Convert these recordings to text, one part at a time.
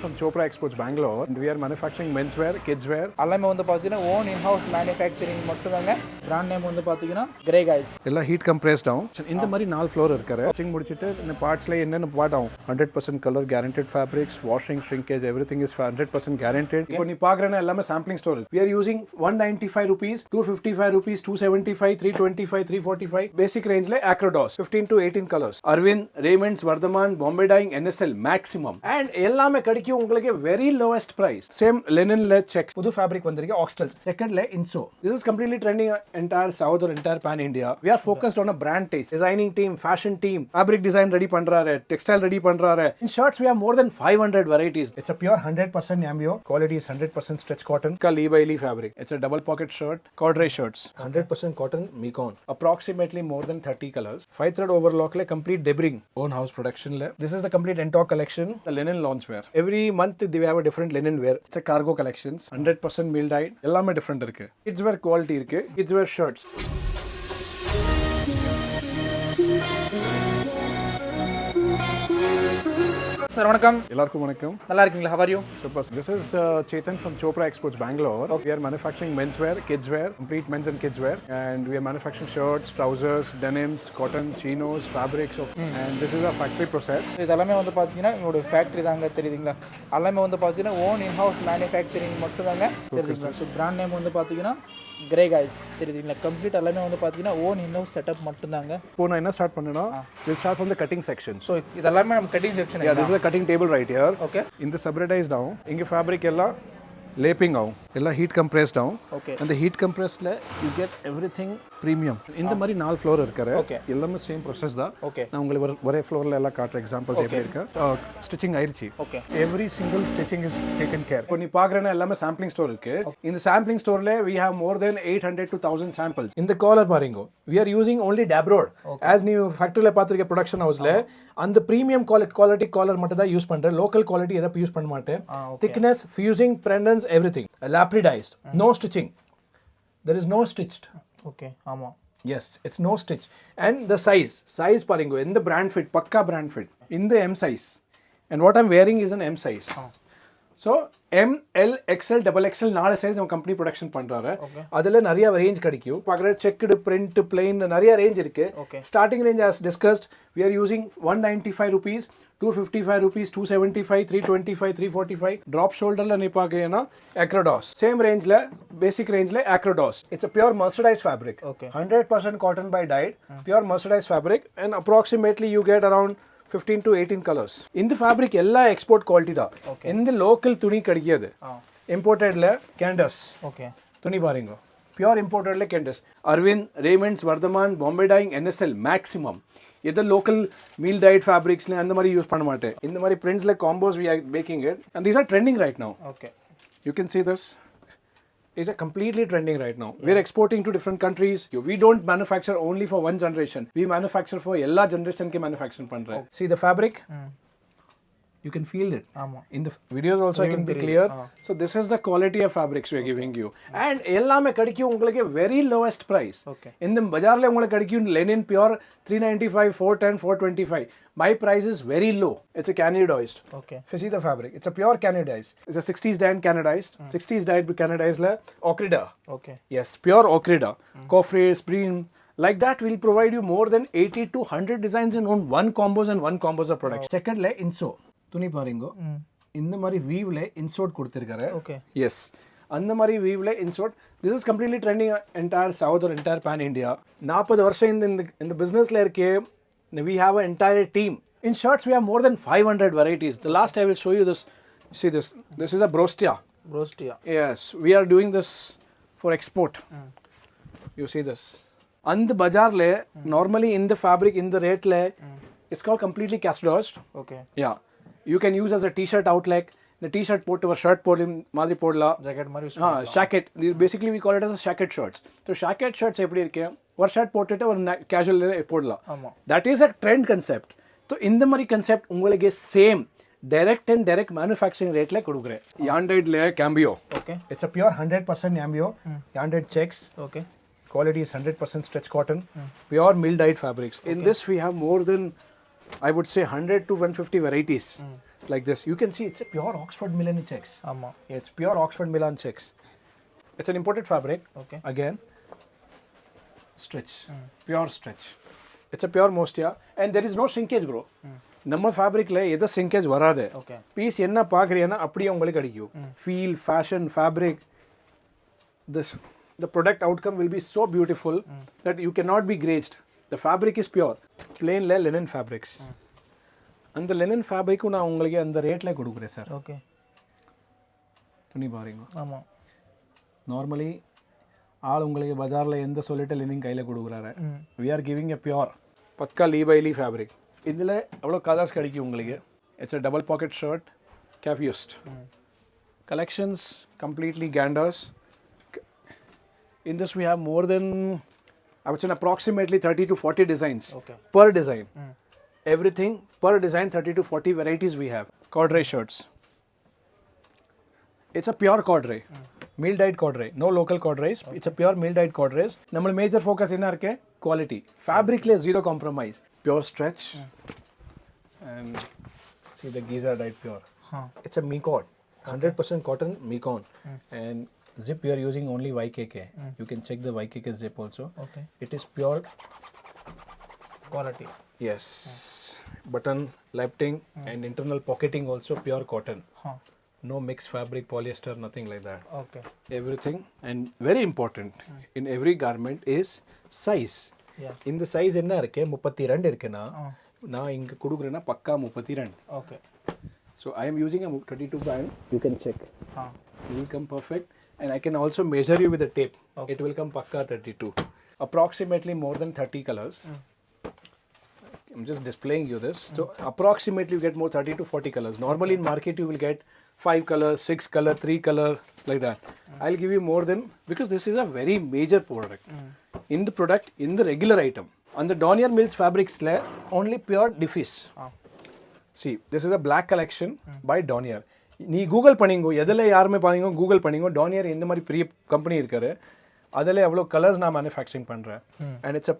From Chopra exports Bangalore, and we are manufacturing menswear, kidswear. எல்லாமே வந்து பார்த்தீங்கன்னா own in-house manufacturing மட்டும் தாங்க. பிராண்ட் நேம் வந்து பார்த்தீங்கன்னா கிரே கைஸ். எல்லாம் ஹீட் கம்ப்ரஸ் டவுன். இந்த மாதிரி 4 ஃப்ளோர் இருக்காரு. வாஷிங் முடிச்சிட்டு இந்த பார்ட்ஸ்ல என்னென்ன பார்ட் ஆகும் 100% colour guaranteed fabrics, washing, shrinkage, everything is 100% guaranteed. இப்போ நீ பார்க்கறேன்னா எல்லாமே sampling store. We are using 195 rupees, 255 rupees, 275, 325, 345 basic range le Acrodos 15 to 18 colors. Arvind, Raymond's, Vardhaman, Bombay Dyeing, NSL maximum. And எல்லாமே கிடைக்கும் உங்களுக்கு very lowest price. Same linen le checks. புது fabric வந்திருக்கு Oxtels. Second le Inso. This is completely trending entire South or entire pan India. We are focused on a brand taste. Designing team, fashion team, fabric design ready பண்றாரு, textile ready பண்றாரு. In shirts we have more than 500 varieties. It's a pure 100% Yambio. Quality is 100% stretch cotton. Lee by Lee fabric. It's a double pocket shirt, corduroy shirts. 100% cotton Mekong. Approximately more than 30 colors. 5 thread overlock le complete debring. Own house production le. This is the complete Entok collection. The linen loungewear. Every month they have a different linen wear. It's a cargo collections. 100% meal dyed. எல்லாமே different இருக்கு. Kids wear quality இருக்கு. Kids wear shirts. Sir, வணக்கம். எல்லாருக்கும் வணக்கம். நல்லா இருக்கீங்களா? How are you? Super. This is Chetan from Chopra Exports Bangalore. Okay. We are manufacturing menswear, kidswear, complete men's and kidswear, and we are manufacturing shirts, trousers, denims, cotton, chinos, fabrics, and this is a factory process. இதெல்லாமே வந்து பார்த்தீங்கன்னா என்னோட factory தாங்க, தெரியுதுங்களா? எல்லாமே வந்து பார்த்தீங்கன்னா own in-house manufacturing மட்டும் தாங்க, தெரியுதுங்களா? ஸோ பிராண்ட் நேம் வந்து பார்த்தீங்கன்னா கிரே கைஸ், தெரியுதுங்களா? கம்ப்ளீட் எல்லாமே வந்து பார்த்தீங்கன்னா ஓன் இன்ஹவுஸ் செட்டப் மட்டும் தாங்க. இப்போ நான் என்ன ஸ்டார்ட் பண்ணேன்னா we'll start from the cutting section. So இதெல்லாமே நம்ம cutting section. Yeah, this is a cutting table right here. Okay. In the subredized down, இங்க fabric எல்லாம் லேப்பிங் ஆகும், எல்லாம் ஹீட் கம்ப்ரஸ் டவுன். ஓகே. அந்த ஹீட் கம்ப்ரஸ்ல யூ கெட் எவ்ரிதிங் பிரீமியம். இந்த மாதிரி 4 ஃப்ளோர் இருக்காரு. எல்லாமே சேம் ப்ராசஸ் தான். ஓகே. நான் உங்களுக்கு ஒரே ஃப்ளோர்ல எல்லாம் காட்டுற எக்ஸாம்பிள்ஸ் எப்படி இருக்கு. ஸ்டிச்சிங் ஆயிருச்சு. Okay. Every single stitching is taken care. இப்போ நீ பாக்குறேன்னா எல்லாமே சாம்பிளிங் ஸ்டோர் இருக்கு. இந்த சாம்பிளிங் ஸ்டோர்ல we have more than 800 to 1000 samples. இந்த காலர் பாருங்க, we are using only dabrod. as நீ ஃபேக்டரியில பாத்துருக்க ப்ரொடக்ஷன் ஹவுஸ்ல அந்த பிரீமியம் குவாலிட்டி காலர் மட்டும் தான் யூஸ் பண்றேன். லோக்கல் குவாலிட்டி எதை யூஸ் பண்ண மாட்டேன். Thickness, fusing, pendants, everything lapidized. No stitching. There is no stitched. Okay. ஆமா. Yes, it's no stitch. And the size பாருங்க, இந்த brand fit, பக்கா brand fit. இந்த M size. And what I'm wearing is an M size. So M, L, XL, XXL 4 size நம்ம company production பண்றாரு. அதுல நிறைய range கிடைக்கும். பார்க்குற செக்குடு, பிரிண்ட், பிளைன் நிறைய ரேஞ்ச் இருக்கு. Starting range as discussed we are using 195 rupees, 255 rupees, 275, 325, 345. drop shoulderல நீ பாக்கேனா Acrodos. Same rangeல basic rangeல Acrodos. It's a pure mercerized fabric. 100% cotton by dyed, pure mercerized fabric, and approximately you get around 15 to 18 colors. இந்த fabric எல்லா export quality தான். இந்த local துணி கிடைக்காது. Importedல Candas. Okay. துணி பாருங்க. Pure importedல Candas. Arvind, Raymond's, Vardhaman, Bombay Dyeing, NSL maximum. இது local meal dyed fabrics அந்த மாதிரி யூஸ் பண்ண மாட்டேன். இந்த மாதிரி printsல combos we are making it, and these are trending right now. Okay. You can see this. Is completely trending right now. We are exporting to different countries. We don't manufacture only for one generation. We manufacture for all generation ke manufacture pandra. See the fabric? You can feel it. In the videos also I can be clear. So this is the quality of fabrics we are giving you. And ellame kadikkum ungalku very lowest price. In the bazaar la ungalku kadikkum linen pure 395, 410, 425. My price is very low. It's a canadized. Okay. If you see the fabric, it's a pure canadized. It's a 60s dyed canadized. 60s dyed canadized la ocrida. Okay. Yes, pure ocrida. Coffre, spring. Like that we'll provide you more than 80 to 100 designs in one combos and one combos of products. Second la inso. துணி பாருங்க, இந்த மாதிரி வீவ்ல இன்சோர்ட் கொடுத்திருக்காரு. Okay. Yes, அந்த மாதிரி வீவ்ல இன்சோர்ட். This is completely trending entire south or entire pan India. 40 வருஷம் இந்த பிசினஸ்ல இருக்கே. We have an entire team. In shirts we have more than 500 varieties. The last I will show you this. See this. This is a brostia. Brostia. Yes, we are doing this for export. You see this. And the bazaar le normally in the fabric in the rate le it's called completely castodized. Okay. Yeah. You can use as a t-shirt outlet. The t-shirt போட்டு ஒரு shirt போடும் மாதிரி போடலாம். Jacket மாதிரி use பண்ணலாம். Socket. Basically we call it as a shacket shirts. So shacket shirts எப்படி இருக்கு? ஒரு ஷர்ட் போட்டுட்டு ஒரு கேஷுவல் போடலாம். ஆமா. That is a trend concept. So இந்த மாதிரி concept உங்களுக்கு same direct and direct manufacturing rate la கொடுக்கிறேன். Yanded le cambio. Okay. It's a pure 100% cambio. Yanded checks. Okay. Quality is 100% stretch cotton. Pure mill dyed fabrics. In this we have more than I would say 100 to 150 varieties. like this. You can see it's a pure Oxford Milan checks. ஆமாம். It's pure Oxford Milan checks. It's an imported fabric. Okay. Again, stretch, pure stretch. It's a pure mostia and there is no shrinkage bro. நம்ம ஃபேப்ரிக்கில் எதை shrinkage வராது. Okay. Piece என்ன பார்க்குறீங்கன்னா அப்படியே உங்களுக்கு கிடைக்கும். Feel, fashion, fabric, the product outcome will be so beautiful that you cannot be graced. The fabric is pure. Plain linen fabrics. அந்த linen fabric நான் உங்களுக்கு அந்த ரேட்ல கொடுக்குறேன் சார். ஓகே. துணி பாருங்க. ஆமாம். நார்மலி ஆள் உங்களுக்கு பஜாரில் எந்த சொல்லிட்டு லினிங் கையில் கொடுக்குறாரு. we are giving a pure பக்கா லீ பை லீ ஃபேப்ரிக். இதில் அவ்வளோ கலர்ஸ் கிடைக்கும் உங்களுக்கு. It's a double pocket shirt, cafe-used. Collections completely ganders. In this we have more than, I would say approximately 30 to 40 designs per design. Everything per design, 30 to 40 varieties we have. Corduroy shirts. It's a pure corduroy. Meal dyed corduroy. No local corduroys. It's a pure meal dyed corduroys. Nammal major focus enna irukke? Quality. Fabric le zero compromise. Pure stretch. And see the Giza dyed pure. It's a Mecon. 100% cotton Mecon. And zip you are using only YKK. You can check the YKK zip also. Okay. It is pure quality. Yes. Button, lifting and internal pocketing also pure cotton. No mixed fabric, polyester, nothing like that. Okay. Everything. And very important in every garment is size. Yeah. In the size enna irukke 32 irukena na inga kudukrena pakka 32. Okay. So I am using a 32 band. You can check. It will come perfect. And I can also measure you with a tape. Okay. It will come pakka 32. Approximately more than 30 colors. I'm just displaying you this. So approximately you get more 30 to 40 colors. Normally in market you will get 5 colors, 6 color, 3 color, like that. I'll give you more than, because this is a very major product. In the product, in the regular item. On the Donier Mills fabrics layer, only pure diffuse. See, this is a black collection by Donier. நீ Google பண்ணிங்கோ, எதில் யாருமே பாருங்க Google பண்ணிங்கோ, டானியர் இந்த மாதிரி பெரிய company இருக்காரு, அதில் எவ்வளோ கலர்ஸ் நான் மேனுஃபேக்சரிங் பண்ணுறேன். And it's a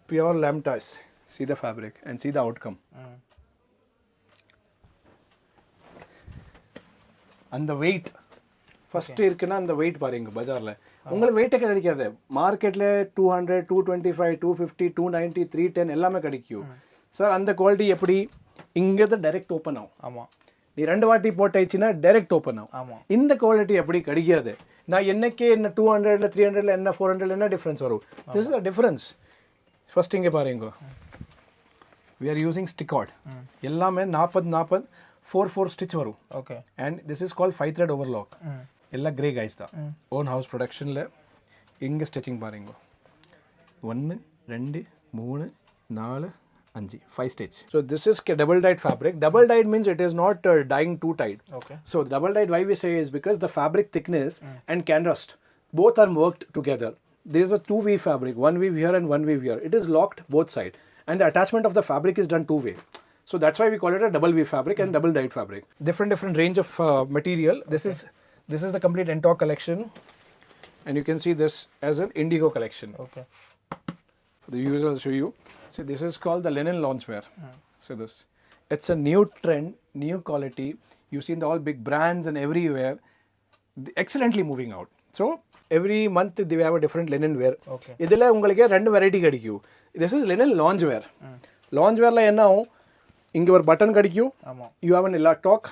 pure lambdas. see the fabric and see the outcome. அந்த வெயிட் ஃபர்ஸ்ட் இருக்குன்னா அந்த வெயிட் பாருங்க பஜாரில் உங்களுக்கு வெயிட்டே கிடைக்காது. மார்க்கெட்டில் 200, 225, 250, 290, 310 எல்லாமே கிடைக்கும் சார். அந்த குவாலிட்டி எப்படி இங்கே தான் டைரெக்ட் ஓப்பன் ஆகும். ஆமாம். நீ 2 வாட்டி போட்டாச்சுன்னா டைரெக்ட் ஓப்பன் ஆகும். ஆமாம். இந்த குவாலிட்டி எப்படி கிடைக்காது. நான் என்னைக்கே என்ன 200ல 300ல என்ன 400ல என்ன டிஃப்ரென்ஸ் வரும். This is a difference. First இங்கே பாருங்க, we are using sticcord. எல்லாமே 40 4 ஸ்டிச் வரும். Okay. And this is call 5 thread overlock. எல்லாம் கிரே கைஸ் தான். ஓன் ஹவுஸ் ப்ரொடக்ஷனில் இங்கே ஸ்டிச்சிங் பாருங்க. 1 2 3 4 5 5 stitch. So this is double dyed fabric. Double dyed means it is not dyeing too tight. Okay. So double dyed, why we say is because the fabric thickness and can rust both are worked together. There is a 2 weave fabric, 1 weave here and 1 weave here. It is locked both side and the attachment of the fabric is done 2 way. So that's why we call it a double weave fabric and double dyed fabric. Different range of material. This is the complete Entok collection, and you can see this as an indigo collection. Okay. For the viewers, I'll show you. So this is called the linen loungewear. So this, it's a new trend, new quality. You see in all big brands and everywhere, excellently moving out. So every month they have a different linen wear. Okay. இதில் உங்களுக்கு 2 variety கிடைக்கும். This is linen loungewear. Loungewearல என்ன ஆகும், இங்கே ஒரு button கிடைக்கும். ஆமாம். You have an elastic,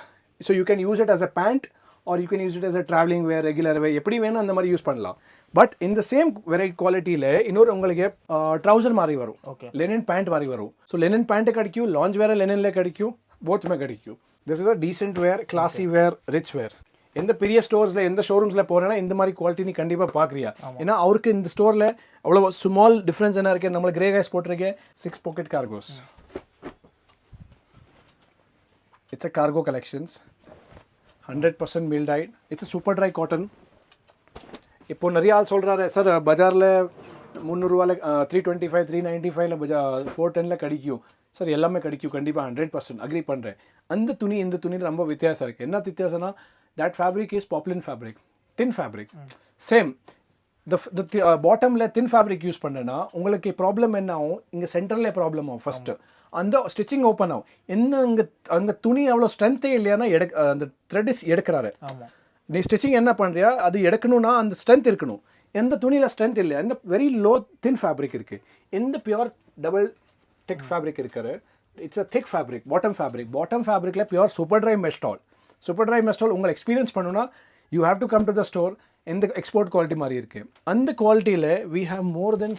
so you can use it as a pant or you can use it as a traveling wear, regular wear, எப்படி வேணும் அந்த மாதிரி யூஸ் பண்ணலாம். பட் இந்த சேம் வெரைட்டி குவாலிட்டியில் இன்னொரு உங்களுக்கு ட்ரௌசர் மாதிரி வரும். ஓகே. லெனின் பேண்ட் மாதிரி வரும். ஸோ லெனின் பேண்ட்டு கிடைக்கும், லாஞ்ச் வேர் லெனின்ல கிடைக்கும், போத்துமே கிடைக்கும். This is a decent wear, classy wear, rich wear. எந்த பெரிய ஸ்டோர்ஸில் எந்த ஷோரூம்ஸில் போகிறேன்னா இந்த மாதிரி குவாலிட்டி நீ கண்டிப்பாக பார்க்குறியா. ஏன்னா அவருக்கு இந்த ஸ்டோரில் அவ்வளோ ஸ்மால் டிஃப்ரென்ஸ் என்ன இருக்குது. நம்மளுக்கு கிரே கைஸ் போட்டிருக்கேன் 6 pocket cargos. It's a cargo collections, 100% mill dyed. It's a super dry cotton. இப்போ நிறைய ஆள் சொல்கிறாரு சார் பஜாரில் 300 ரூபாயில் 325 395ல 410ல கிடைக்கும் சார். எல்லாமே கிடைக்கும் கண்டிப்பாக, 100% அக்ரி பண்ணுறேன். அந்த துணி இந்த துணியில் ரொம்ப வித்தியாசம் இருக்குது. என்ன வித்தியாசம்னா that fabric is popular fabric, thin fabric. Same பாட்டமில் தின் ஃபேப்ரிக் யூஸ் பண்ணேன்னா உங்களுக்கு ப்ராப்ளம் என்ன ஆகும், இங்கே சென்டரில் ப்ராப்ளம் ஆகும் ஃபஸ்ட்டு. அந்த ஸ்டிச்சிங் ஓப்பன் ஆகும். என்ன அங்கே துணி அவ்வளோ ஸ்ட்ரென்த்தே இல்லையானா அந்த த்ரெட் எடுக்கிறாரு. ஆமாம். நீ ஸ்டிச்சிங் என்ன பண்ணுறியா, அது எடுக்கணும்னா அந்த ஸ்ட்ரென்த் இருக்கணும். எந்த துணியில் ஸ்ட்ரென்த் இல்லை, எந்த வெரி லோ தின் ஃபேப்ரிக் இருக்குது. எந்த பியூர் டபுள் டெக் ஃபேப்ரிக் இருக்காரு, it's a thick fabric. Bottom ஃபேப்ரிக்கில் பியூர் சூப்பர் ட்ரை மெஸ்டால். சூப்பர் ட்ரை மெஸ்டால் உங்களை எக்ஸ்பீரியன்ஸ் பண்ணணும்னா you have to come to the store. எந்த எக்ஸ்போர்ட் குவாலிட்டி மாதிரி இருக்குது. அந்த குவாலிட்டியில் we have more than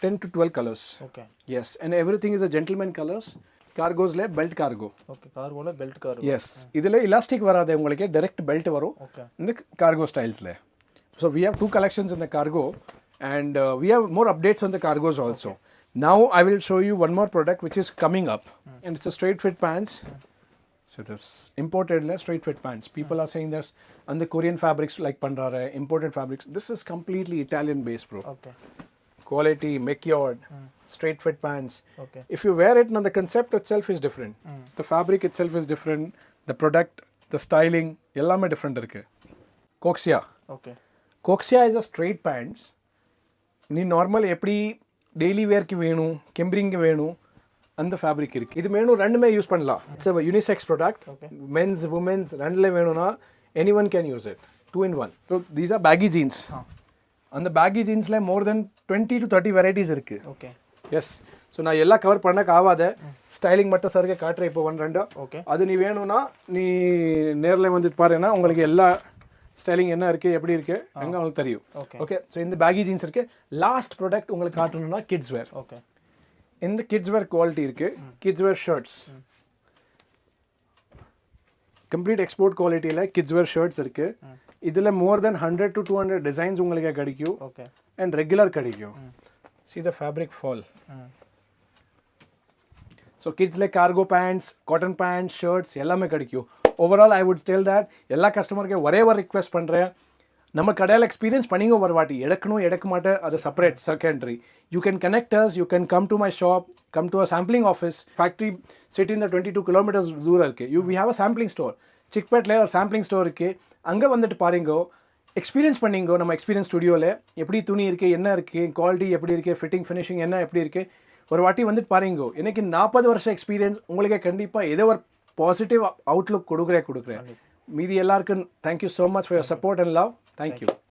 10 to 12 colors. Okay. Yes, and everything is a gentleman colors. Cargos belt cargo. Okay, cargo belt cargo. Yes, idile elastic varade ungalke direct belt varum. Okay. In the cargo styles le. So we have 2 collections in the cargo, and we have more updates on the cargos also. Okay. Now I will show you one more product which is coming up, and it's a straight fit pants. So this imported straight fit pants. People are saying this on the Korean fabrics like pandrare, imported fabrics. This is completely Italian based, bro. Okay. Quality, macured, straight fit pants. Okay. If you wear it, now the concept itself is different. The fabric itself is different. The product, the styling, எல்லாமே different இருக்கு. Coxia. Okay. Coxia is a straight pants. நீ normal எப்படி daily வேர்க்கு வேணும், கெம்பரிங்க்கு வேணும், அந்த fabric இருக்கு. இது வேணும் ரெண்டுமே யூஸ் பண்ணலாம். It's a unisex product. Men's, women's ரெண்டுல வேணும்னா anyone can use it. 2 in 1. So these are baggy jeans. அந்த பேக்கி ஜீன்ஸில் மோர் தென் 20 to 30 வெரைட்டிஸ் இருக்குது. ஓகே. எஸ். ஸோ நான் எல்லாம் கவர் பண்ணக்கு ஆகாத ஸ்டைலிங் மட்டும் சருக காட்டுறேன் இப்போ 1-2. ஓகே. அது நீ வேணும்னா நீ நேரில் வந்துட்டு பாருன்னா உங்களுக்கு எல்லா ஸ்டைலிங் என்ன இருக்குது, எப்படி இருக்குது அங்கே உங்களுக்கு தெரியும். ஓகே. ஸோ இந்த பேக்கி ஜீன்ஸ் இருக்குது. லாஸ்ட் ப்ராடக்ட் உங்களுக்கு காட்டணும்னா கிட்ஸ் வேர். ஓகே. இந்த கிட்ஸ் வேர் குவாலிட்டி இருக்குது. Kids wear shirts complete export குவாலிட்டியில் கிட்ஸ் வேர் ஷர்ட்ஸ் இருக்குது. இதில் மோர் தென் 100 to 200 டிசைன்ஸ் உங்களுக்கு கிடைக்கும். ஓகே. அண்ட் ரெகுலர் கிடைக்கும். See the fabric fall. So kids like cargo pants, cotton pants, shirts எல்லாமே கிடைக்கும். Overall I would tell that எல்லா கஸ்டமருக்கு ஒரே ஒரு ரிக்வெஸ்ட் பண்ணுறேன். நம்ம கடையில் எக்ஸ்பீரியன்ஸ் பண்ணிங்க ஒரு வாட்டி எடுக்கணும் எடுக்க மாட்டேன் அது separate secondary. You can connect us, you can come to my shop, come to a sampling office. Factory sit in the 22 kilometers தூரம் இருக்குது. We have a sampling store. சிக்பேட்டில் ஒரு சாம்பிளிங் ஸ்டோர் இருக்குது. அங்கே வந்துட்டு பாருங்கோ, எக்ஸ்பீரியன்ஸ் பண்ணிங்கோ. நம்ம எக்ஸ்பீரியன்ஸ் ஸ்டுடியோவில் எப்படி துணி இருக்குது, என்ன இருக்குது, குவாலிட்டி எப்படி இருக்குது, ஃபிட்டிங் ஃபினிஷிங் என்ன எப்படி இருக்குது, ஒரு வாட்டி வந்துட்டு பாருங்கோ. எனக்கு 40 வருஷம் எக்ஸ்பீரியன்ஸ் உங்களுக்கு கண்டிப்பாக ஏதோ ஒரு பாசிட்டிவ் அவுட்லுக் கொடுக்குறேன். மீதி எல்லாருக்கும் thank you so much for your support and love. Thank you.